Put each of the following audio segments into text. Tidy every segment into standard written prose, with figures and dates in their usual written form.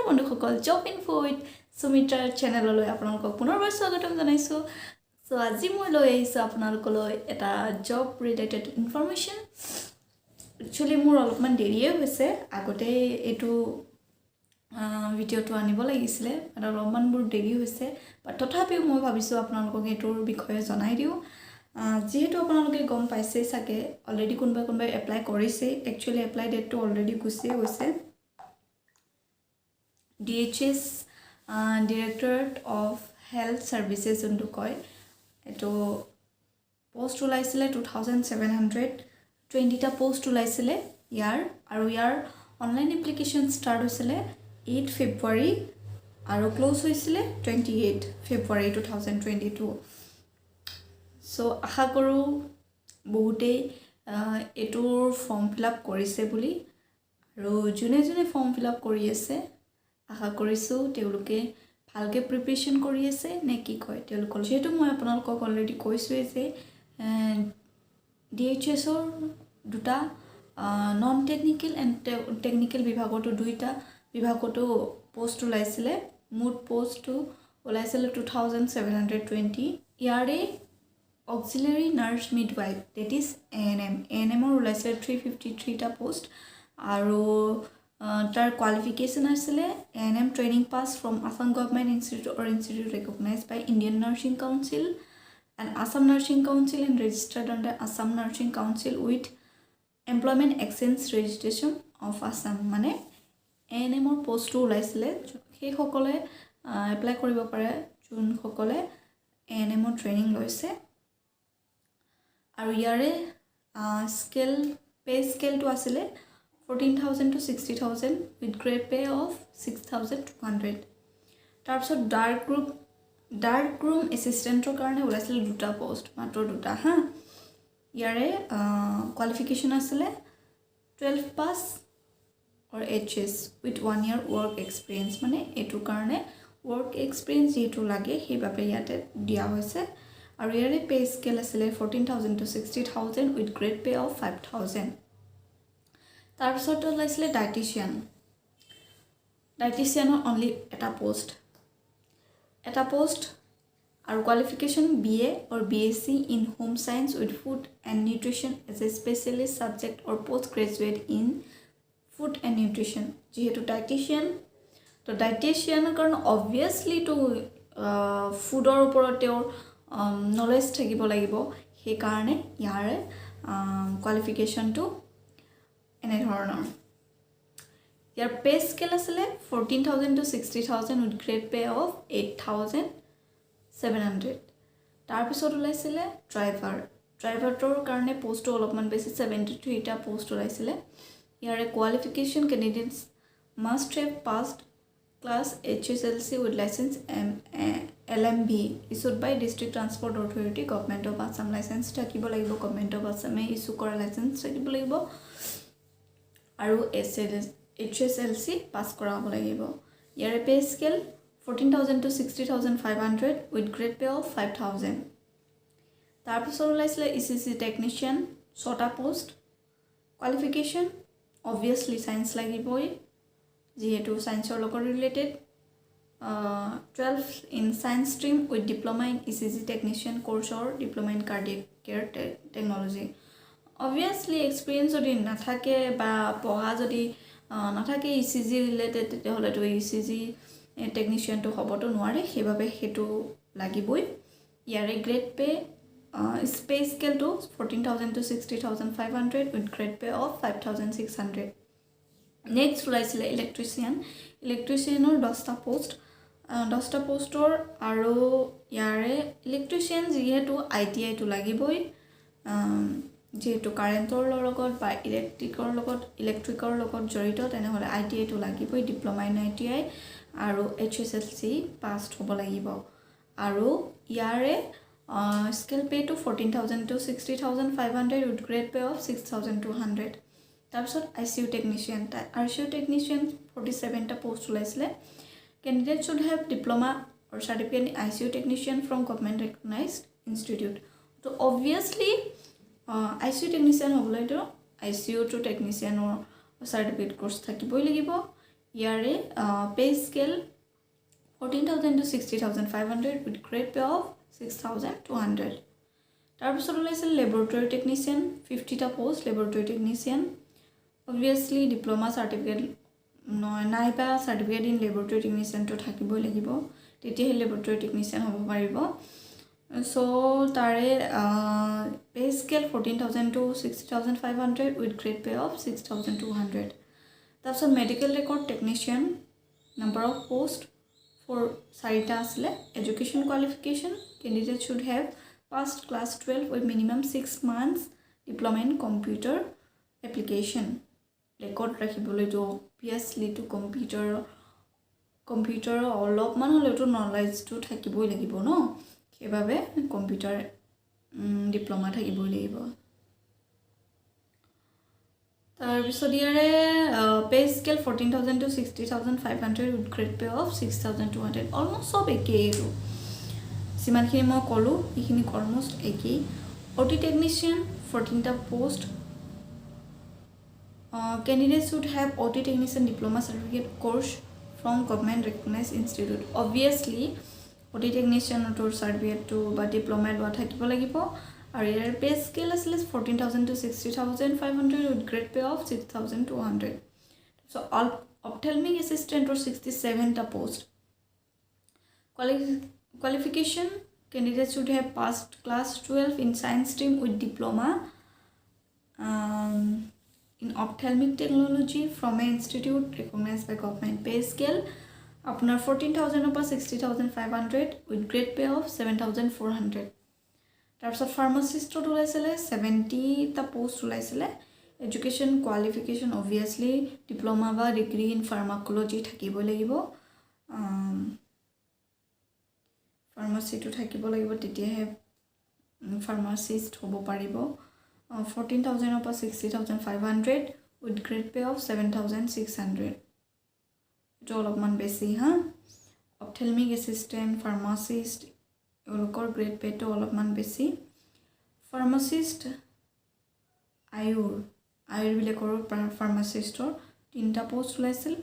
নমস্কাৰ বন্ধুসকল job info with সুমিত্ৰাৰ চেনেললৈ আপোনালোকক পুনৰবাৰ স্বাগতম জনাইছো সো আজি মই লৈ আহিছো আপোনালোকলৈ এটা জব ৰিলেটেড ইনফৰমেশন একচুয়ালি মোৰ অলপমান দেৰিয়ে হৈছে আগতে এটো ভিডিওটো আনিব লাগিছিলে আৰু অলপমান মোৰ দেৰি হৈছে বাট তথাপিও মই ভাবিছো আপোনালোকক এটোৰ বিষয়ে জনাই দিও যেহেতু আপোনালোকে গম পাইছে সাকে অলৰেডি কোনবা এপ্লাই কৰিছে একচুয়ালি এপ্লাই ডেটটো অলৰেডি গুছিয়ে গৈছে DHS Directorate of Health Services যোনটো কয় এটো পোষ্ট ওলাইছিলে 2720 টা পোষ্ট ওলাইছিলে ইয়াৰ আৰু ইয়াৰ অনলাইন এপ্লিকেশন স্টাৰ্ট হৈছিলে 8 ফেব্ৰুৱাৰী আৰু ক্লোজ হৈছিলে 28 ফেব্ৰুৱাৰী 2022 সো আশা কৰো বহুতে এটোৰ ফৰ্ম ফিলআপ কৰিছে বুলি আৰু জুনে ফৰ্ম ফিলআপ কৰি আছে আশা কৰিছো তেওঁলোকে ভালকে প্ৰিপাৰেচন কৰি আছে নে কি কয় তেওঁলোকৰ যেটো মই আপোনালোকক অলৰেডি কৈছোৱে যে DHS ৰ দুটা নন টেকনিক্যাল এণ্ড টেকনিক্যাল বিভাগটো দুইটা বিভাগটো পোষ্ট ওলাইছিলে মুড পোষ্টটো ওলাইছিলে 2720 ইয়াৰে auxiliary nurse midwife that is ANM ৰ ওলাইছিলে 353 টা পোষ্ট আৰু tar qualification asile ANM training pass from Assam Government Institute or institute recognized by Indian Nursing Council and Assam Nursing Council and registered under Assam Nursing Council with Employment Exchange Registration of Assam mane ANM or post to ulaisile he hokole apply koribo pare jun hokole ANM or training loise aru yare scale pay scale to asile 14,000 to 60,000 with grade pay of 6,200 তাৰপিছত dark room এসিস্টেন্টৰ কাৰণে ওলাইছিল দুটা post মাত্ৰ দুটা হা ইয়াৰে qualification আছিল 12 pass or HS with 1 year work experience মানে এটো কাৰণে work experience যেটো লাগে হেবাবে ইয়াতে দিয়া হৈছে আৰু ইয়াৰে পে স্কেল আছিল 14,000 to 60,000 with grade pay of 5,000 তাৰপিছত ওলাইছিলে ডায়েটিশিয়ানৰ অনলি এটা পোষ্ট আৰু qualification BA or BSc in home science with food and nutrition as a specialist subject or postgraduate in food and nutrition যেহেতু ডায়েটিশিয়ান তো ডায়েটিশিয়ানৰ কাৰণ obviously to ফুডৰ ওপৰত তেওঁৰ নলেজ থাকিব লাগিব সেই কাৰণে ইয়াৰে কোৱালিফিকেশনটো এনে ধৰণৰ ইয়াৰ পে স্কেল আছে 14,000 to 60,000 with grade pay of 8,700 তাৰ পিছত ওলাইছিলে ড্ৰাইভাৰৰ কাৰণে পোষ্ট অলপমান বেছি 73 টা পোষ্ট ওলাইছিলে ইয়াৰে qualification candidates must have passed class HSLC with license LMB issued by District Transport Authority Government of Assam license থাকিব লাগিব Government of Assam ইস্যু কৰা লাইসেন্স থাকিব লাগিব আৰু HSLC পাস কৰা হ'ব লাগিব ইয়াৰে pay scale 14,000 to 60,500 with grade pay of 5,000 তাৰ পিছত ওলাইছিলে ECC টেকনিশিয়ান 6টা পোষ্ট কোৱালিফিকেশন obviously সায়েন্স লাগিবই যেহেতু সায়েন্সৰ লগত related 12 in science stream with diploma in ECG technician course or diploma in cardiac care technology obviously experience যদি নাথাকে বা পঢ়া যদি নাথাকে ECG ৰিলেটেড তেতিয়াহলে তো ECG টেকনিশিয়ান তো হবটো নোৱাৰে হেবাবে হেতু লাগিবই ইয়াৰে grade pay space scale to 14,000 to 60,500 with grade pay of 5,600 next ওলাইছিলে ইলেক্ট্ৰিচিয়ানৰ 10টা পোষ্টৰ আৰু ইয়াৰে ইলেক্ট্ৰিচিয়ান যেহেতু ITI তো লাগিবই যেহেতু কাৰেন্টৰ লগত বা ইলেক্ট্ৰিকৰ লগত জড়িত তেনেহলে ITI তো লাগিবই ডিপ্লোমা ইন ITI আৰু HSLC পাস হ'ব লাগিব আৰু ইয়াৰে scale pay to 14,000 to 60,500 with grade pay of 6,200 তাৰপিছত ICU টেকনিশিয়ান 47 টা পোষ্ট ওলাইছিলে candidate should have diploma or certificate in ICU technician from government recognized institute so obviously ICU technician হ'বলৈ তো ICU to technician or certificate course থাকিবই লাগিব ইয়াৰে pay scale 14,000 to 60,500 with grade pay of 6,200 তাৰপিছত ওলাইছিল laboratory technician 50টা post laboratory technician obviously diploma certificate নাইবা certificate in laboratory টেকনিচিয়ানটো থাকিবই লাগিব তেতিয়াহে লেবৰেটৰী টেকনিচিয়ান হ'ব পাৰিব চ' তাৰে pay scale 14,000 to 60,500 with grade pay of 6,200 তাৰপিছত medical record technician number of post for 4টা আছিলে education qualification candidate should have passed class 12 with minimum 6 months diploma in computer application record ৰাখিবলৈ তো obviously to computer অলপমান হ'লেও তো knowledge তো থাকিবই লাগিব ন সেইভাবে কম্পিউটাৰ ডিপ্লোমা থাকিবই লাগিব তাৰপিছত ইয়াৰে pay scale 14,000 to 60,500 with grade pay of 6,200 almost সব একেই এইটো সিমানখিনি মই ক'লোঁ এইখিনি অলমোষ্ট একেই অটি টেকনিচিয়ান 14টা post candidates should have OT technician diploma certificate course from government recognized institute obviously OT technician or certificate to বা diploma লোৱা থাকিব লাগিব আৰু ইয়াৰ পে স্কেল আছিল 14,000 to 60,500 with grade pay of 6,200 so all ophthalmic assistant or 67টা post qualification candidates should have passed class 12 in science stream with diploma in ophthalmic technology from an institute recognized by government pay scale আপোনাৰ 14,000 পৰা 60,500 with grade pay of 7,400 তাৰপিছত ফাৰ্মাচিষ্টত ওলাইছিলে 70টা post ওলাইছিলে education qualification obviously diploma বা degree in ফাৰ্মাকলজি থাকিব লাগিব ফাৰ্মাচিটো থাকিব লাগিব তেতিয়াহে ফাৰ্মাচিষ্ট হ'ব পাৰিব 14,000 পৰা 60,500 with grade pay of 7,600 এইটো অলপমান বেছি হা অপথেলমিক এছিষ্টেণ্ট ফাৰ্মাচিষ্ট এওঁলোকৰ গ্ৰেড পেটো অলপমান বেছি ফাৰ্মাচিষ্ট আয়ুৰ্বিলাকৰ ফাৰ্মাচিষ্টৰ 3টা পোষ্ট ওলাইছিল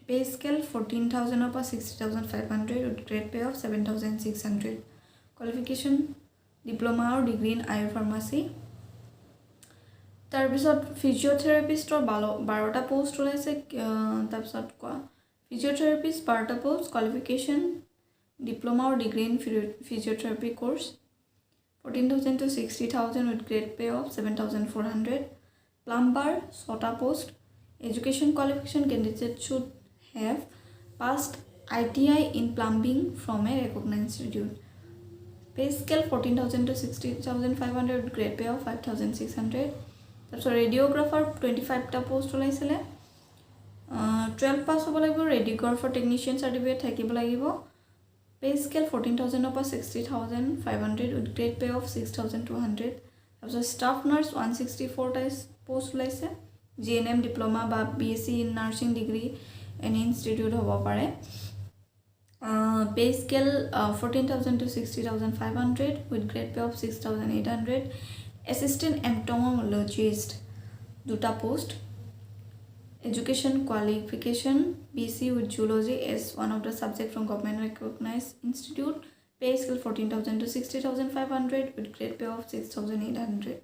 পে স্কেল 14,000 পৰা 60,500 with grade pay of 7,600 qualification diploma আৰু ডিগ্ৰী ইন আয়ুৰ ফাৰ্মাচী তাৰপিছত ফিজিঅ'থেৰাপিষ্টৰ 12টা পোষ্ট ওলাইছে তাৰপিছত ফিজিঅ'থেৰাপিষ্ট 12টা পোষ্ট কোৱালিফিকেশ্যন ডিপ্ল'মা আৰু degree in physiotherapy course 14,000 to 60,000 with grade pay of 7,400 plumber 6টা post education qualification candidate should have passed ITI in plumbing from a recognized institute pay scale 14,000 to 60,500 with grade pay of 5,600 তাৰপিছত radiographer 25টা post ওলাইছিলে 12 পাছ হ'ব লাগিব radiographer technician certificate থাকিব লাগিব pay scale 14,000 পৰা 60,500 with grade pay of 6,200 তাৰপিছত staff nurse 164টা post ওলাইছে GNM diploma বা BSc in nursing degree any institute হ'ব পাৰে pay scale 14,000 to 60,500 with grade pay of 6,800 assistant entomologist 2টা post education qualification BC with zoology as one of the subject from government recognized institute pay scale 14,000 to 60,500 with grade pay of 6,800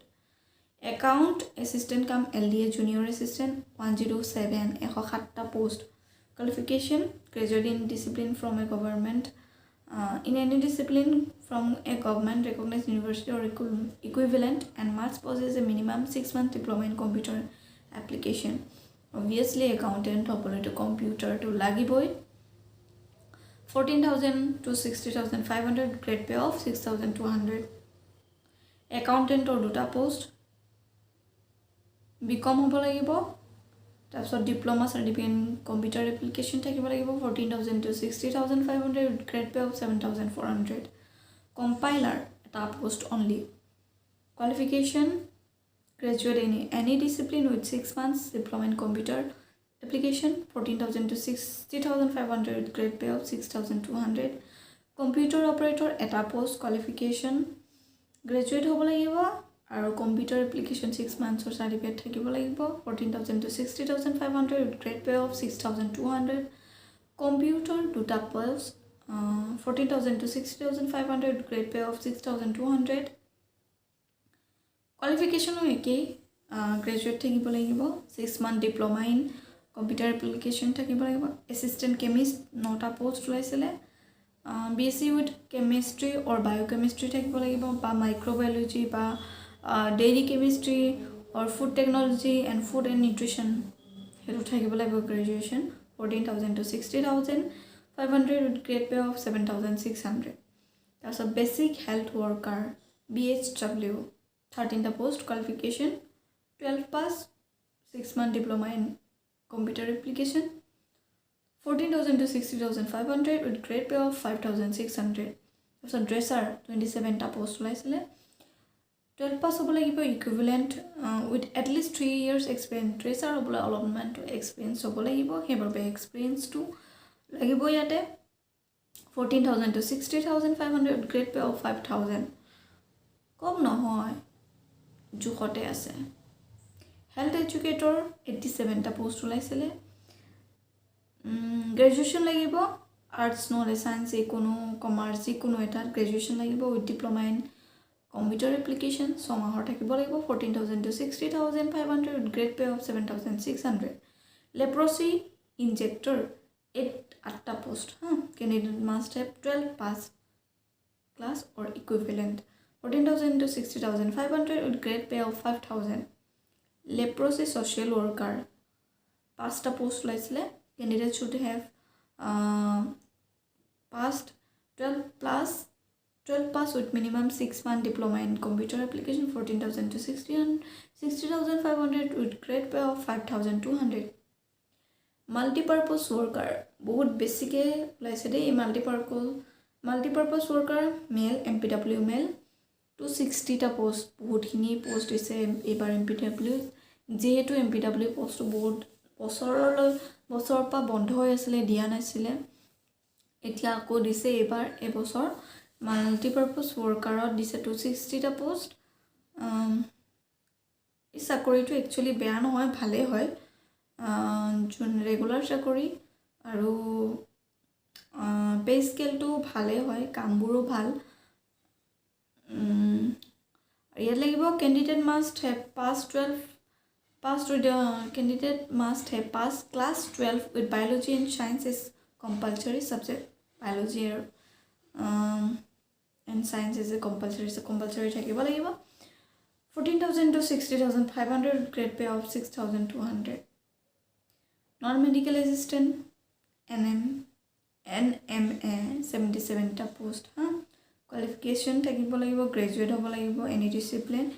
account assistant cum LDA junior assistant 107 107টা post qualification graduate in discipline from a government in any discipline from a government recognized university or equivalent and must possess a minimum 6 month diploma in computer application obviously accountant হ'বলৈ to computer to লাগিবই 14,000 to 60,500 grade pay of 6,200 accountant or 2টা post BCom হ'ব লাগিব তাৰপিছত diploma certificate in computer application থাকিব লাগিব 14,000 to 60,500 with grade pay of 7,400 compiler এটা post only qualification graduate in any discipline with 6 months diploma in computer application 14,000 to 60,500 with grade pay of 6,200 computer operator এটা post qualification graduate হ'ব লাগিব আৰু computer application 6 মান্থছৰ certificate থাকিব লাগিব 14,000 to 60,500 with grade pay of 6,200 computer দুটা post 14,000 to 60,500 with grade pay of 6,200 কোৱালিফিকেশ্যনো একেই graduate থাকিব লাগিব 6 month diploma in computer application থাকিব লাগিব এছিষ্টেণ্ট কেমিষ্ট 9টা পোষ্ট ওলাইছিলে BSc with chemistry or biochemistry থাকিব লাগিব বা microbiology বা dairy chemistry or food technology and food and nutrition হেতু থাকিব লাগিব graduation 14,000 to 60,500 with grade pay of 7,600 তাৰপিছত basic health worker BHW 13টা post qualification 12 pass 6 month diploma in computer application 14,000 to 60,500 with grade pay of 5,600 so dresser 27 ta post olaisile 12 pass hobo lagibo equivalent with at least 3 years experience dresser hobo allotment to experience hobo lagibo heborbe experience to lagibo yate 14,000 to 60,500 with grade pay of 5,000 kom nohoy jukhote ase health educator 87 ta post olaisile graduation লাগিব arts নহ'লে science কোনো commerce কোনো এটা graduation লাগিব with diploma in computer application 6 মাহৰ থাকিব লাগিব 14,000 to 60,500 with grade pay of 7,600 leprosy injector 8টা post candidate must have 12 pass class or equivalent 14,000 to 60,500 with grade pay of 5,000 leprosy social worker 5টা post ওলাইছিলে candidate should have passed 12 pass with minimum 6 month diploma in computer application 14,000 to 60,500 with grade pay of 5,200 multi-purpose worker बहुत basic है लाइसे दे multi-purpose worker male MPW male 260 टा post बहुत हिनी post इसे एबार MPW जेहेतु MPW post बहुत বছৰৰ পৰা বন্ধ হৈ আছিল দিয়া নাছিল এতিয়া আকৌ দিছে এবাৰ এবছৰ মাল্টিপাৰপাস ৱৰ্কাৰত দিছে 260 টা পোষ্ট এই চাকৰিটো একচুয়ালি বেয়া নহয় ভালে হয় জুন ৰেগুলাৰ চাকৰি আৰু পে স্কেলটো ভালে হয় কামবোৰো ভাল ইয়াত লাগিব candidate must have passed with the candidate must have passed class 12 with biology and science is compulsory subject biology and science is a compulsory থাকিব লাগিব 14,000 to 60,500 grade pay of 6,200 non medical assistant NMA 77 টা post qualification থাকিব লাগিব graduate হ'ব লাগিব any discipline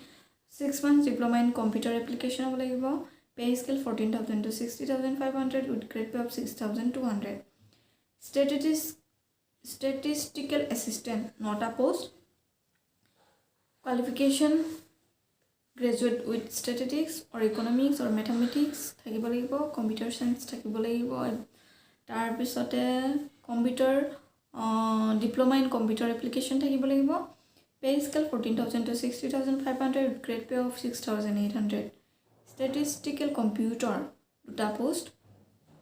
6 months diploma in computer application hobo lagibo pay scale 14,000 to 60,500 with grade pay of 6,200 statistical assistant not a post qualification graduate with statistics or economics or mathematics thakibo lagibo computer science thakibo lagibo tar pisote computer diploma in computer application thakibo lagibo pay scale 14,000 to 60,500 with grade pay of 6,800 statistical computer duta post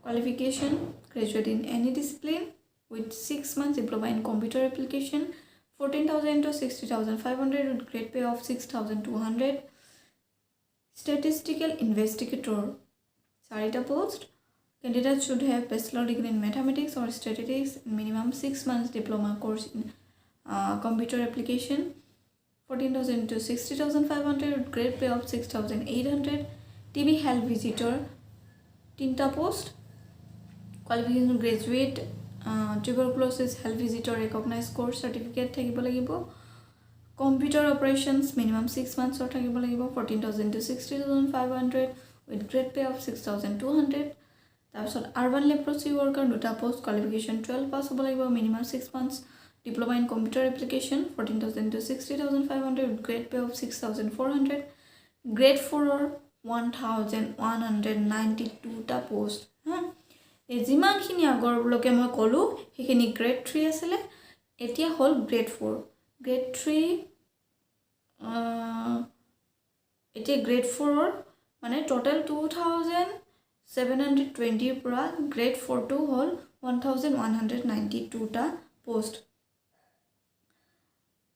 qualification graduate in any discipline with 6 months diploma in computer application 14,000 to 60,500 with grade pay of 6,200 statistical investigator 4 post candidate should have bachelor degree in mathematics or statistics and minimum 6 months diploma course in computer application 14,000 to 60,500 with grade pay of 6,800 TB health visitor 3 post qualification graduate tuberculosis health visitor recognized course certificate thakibo lagibo computer operations minimum 6 months or thakibo lagibo 14,000 to 60,500 with grade pay of 6,200 তাৰপিছত urban leprosy worker দুটা post qualification 12 pass হ'ব লাগিব minimum 6 months diploma in computer application 14,000 to 60,500 with grade pay of 6,400 grade 4 or 1,192 টা post এই যিমানখিনি আগৰলৈকে মই ক'লো সেইখিনি গ্ৰেড 3 আছিলে এতিয়া হ'ল গ্ৰেড 4 গ্ৰেড 3 এতিয়া গ্ৰেড 4 মানে টোটাল 2720 পৰা গ্ৰেড 4 টো হ'ল 1192 টা পোষ্ট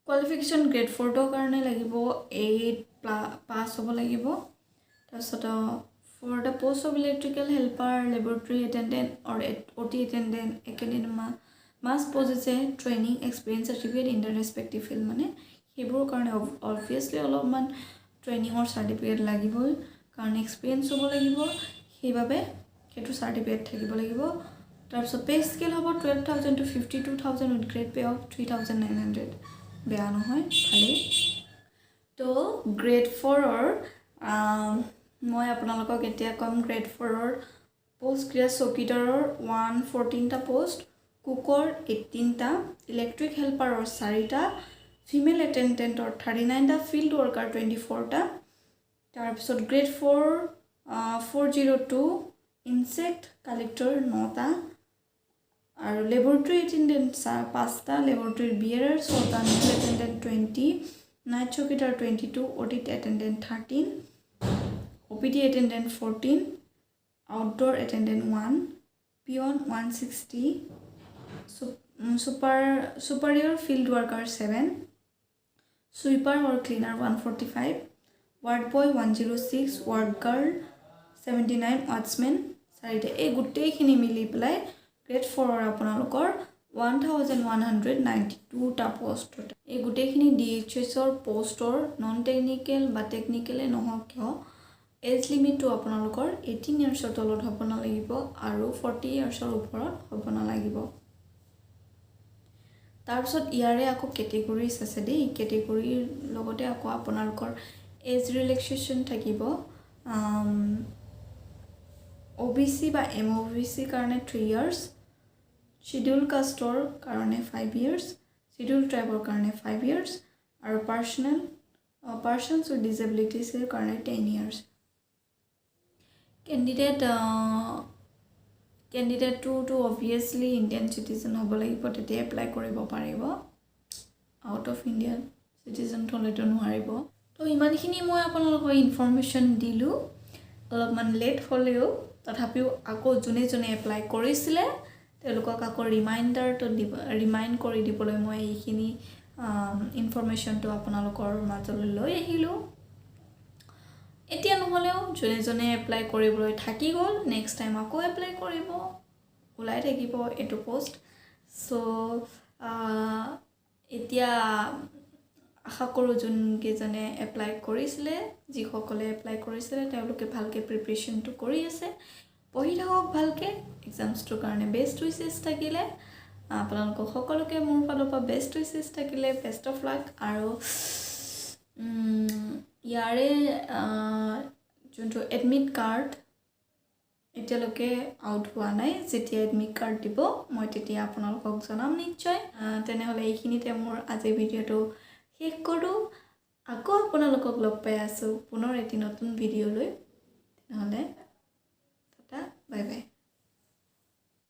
কোৱালিফিকেশ্যন গ্ৰেড 4 ৰ কাৰণে লাগিব 8 পাছ হ'ব লাগিব তাৰপিছত for the post of electrical helper laboratory attendant or OT attendant academic must possess a training experience certificate in the respective field মানে সেইবোৰ কাৰণে obviously অলপমান ট্ৰেইনিং অৰ সাৰ্টিফিকেট লাগিবই কাৰণ এক্সপেৰিয়েন্স হ'ব লাগিব সেইভাবে সেইটো সাৰ্টিফিকেট থাকিব লাগিব তাৰপিছত পে স্কেল হ'ব 12000 to 52000 with grade pay of 3900 বেয়া নহয় খালি তো গ্ৰেড 4 ৰ মই আপোনালোকক এতিয়া কম গ্ৰেড 4 ৰ পোষ্ট গ্ৰেড চকিদাৰৰ 114 টা পোষ্ট কুকৰ 18 টা ইলেক্ট্ৰিক হেল্পাৰৰ 4 টা ফিমেল এটেন্ডেন্টৰ 39 টা ফিল্ড ওয়াৰ্কাৰ 24 টা তাৰপিছত গ্ৰেড 4 402 ইনসেক্ট কালেক্টৰ 9 টা আৰু ল্যাবৰেটৰী এটেন্ডেন্ট 5 টা ল্যাবৰেটৰী বিয়াৰৰ 6 টা medical attendant 20 night chowkidar 22 audit attendant 13 OPD attendant 14 outdoor attendant 1 peon 160 superior field worker 7 sweeper or cleaner 145 ward boy 106 ward girl 79 watchman সাইডে এই গুটেইখিনি মিলি পেলাই গ্ৰেড 4 ৰ আপোনালোকৰ 1192 টা পোষ্ট এই গুটেইখিনি DHS ৰ পোষ্টৰ নন টেকনিক্যাল বা টেকনিক্যালে নহওক কিয় এজ লিমিট তো আপোনালোকৰ 18 ইয়াৰ্ছৰ তলত হ'ব নালাগিব আৰু 40 ইয়াৰ্ছৰ ওপৰত হ'ব নালাগিব তাৰপিছত ইয়াৰে আকৌ কেটেগৰিজ আছে দেই কেটেগৰিৰ লগতে আকৌ আপোনালোকৰ এজ ৰিলেক্সেশ্যন থাকিব OBC বা MOBC কাৰণে 3 ইয়াৰ্ছ শিডিউল কাষ্টৰ কাৰণে 5 ইয়াৰ্ছ শিডিউল ট্ৰাইবৰ কাৰণে 5 ইয়াৰ্ছ আৰু পাৰ্সনছ উইথ ডিসেবিলিটিজৰ কাৰণে 10 years candidate to obviously Indian citizen হ'ব লাগিব তেতিয়া এপ্লাই কৰিব পাৰিব আউট অফ ইণ্ডিয়ান সিটিজেন হ'লেতো নোৱাৰিব তো ইমানখিনি মই আপোনালোকক ইনফৰমেশ্যন দিলোঁ অলপমান লেট হ'লেও তথাপিও আকৌ যোনে এপ্লাই কৰিছিলে তেওঁলোকক আকৌ ৰিমাইণ্ডাৰটো ৰিমাইণ্ড কৰি দিবলৈ মই এইখিনি ইনফৰমেশ্যনটো আপোনালোকৰ মাজলৈ লৈ আহিলোঁ এতিয়া নহলেও যোনে এপ্লাই কৰিবলৈ থাকি গ'ল নেক্সট টাইম আকৌ এপ্লাই কৰিব ওলাই থাকিব এটো পোষ্ট সো এতিয়া আশা কৰোঁ যোনকেজনে এপ্লাই কৰিছিলে যিসকলে এপ্লাই কৰিছিলে তেওঁলোকে ভালকে প্ৰিপাৰেচনটো কৰি আছে পঢ়ি থাকক ভালকে এক্সামছটোৰ কাৰণে বেষ্ট উইচেছ থাকিলে আপোনালোকক সকলোকে মোৰ ফালৰ পৰা বেষ্ট উইচেছ থাকিলে বেষ্ট অফ লাক আৰু ইয়াৰে যোনটো এডমিট কাৰ্ড এতিয়ালৈকে আউট হোৱা নাই যেতিয়া এডমিট কাৰ্ড দিব মই তেতিয়া আপোনালোকক জনাম নিশ্চয় তেনেহলে এইখিনিতে মোৰ আজি ভিডিঅ'টো শেষ কৰোঁ আকৌ আপোনালোকক লগ পাই আছোঁ পুনৰ এটি নতুন ভিডিঅ' লৈ তেনেহলে টাটা বাই বাই